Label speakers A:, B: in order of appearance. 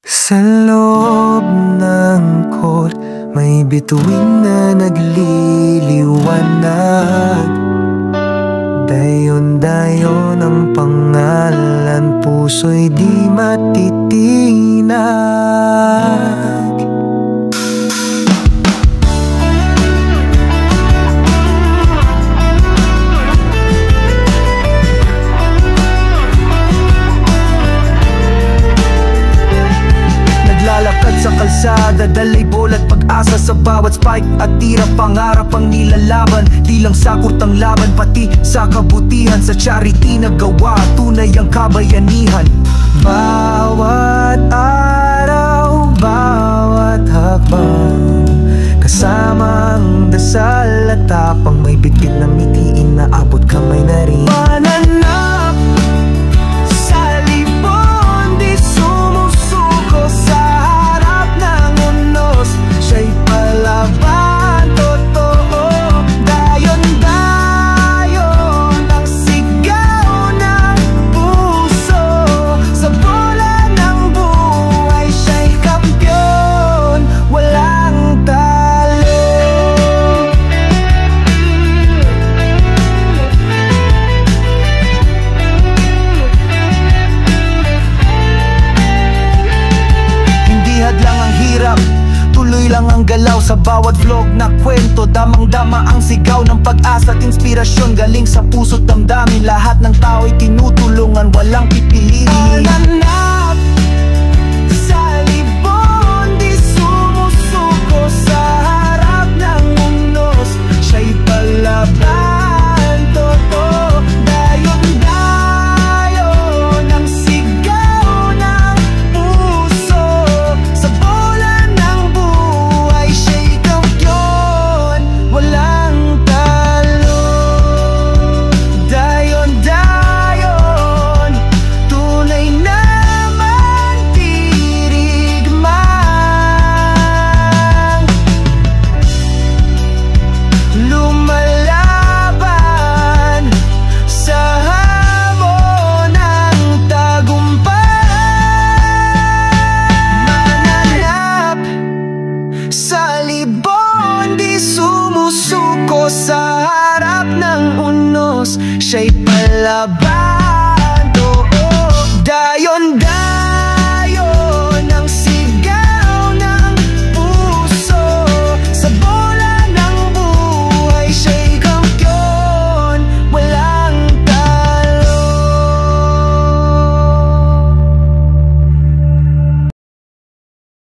A: Sa loob ng court, may bituin na nagliliwanag. Dayon-dayon ang pangalan, puso'y di matitinag. Naglalakad sa kalsada, dalay bola at pag-asa sa bawat spike at tira. Pangarap ang nilalaban, di lang sa kurtang laban, pati sa kabutihan. Sa charity na gawa, tunay ang kabayanihan. Bawat araw, bawat hakbang, kasama ang dasal at tapang, may bitbit na mitiin na abot kamay na rin. Mananap sa libon, di sumusuko sa harap ng unos. Siya'y palaban, totoo. Dayon-dayon ang sigaw ng puso. Sa bola ng buhay, siya'y kampiyon, walang talo. Hindi hadlang ang hirap, tuloy lang ang galaw. Sa bawat vlog na kwento, damang-dama ang sigaw ng pag-asa at inspirasyon. Galing sa puso't damdamin, lahat ng tao'y tinutulungan, walang pipiliin. Mananap sa libon, di sumusuko sa harap ng unos. Siya'y palaban, totoo. Dayon-dayon ang sigaw ng puso. Sa bola ng buhay, siya'y kampiyon, walang talo. Dayon-dayon, tunay naman tirigmang, lumalaban sa hamon ng tagumpay. Mananap sa libon, di sumusuko sa harap ng unos. Siya'y palaban,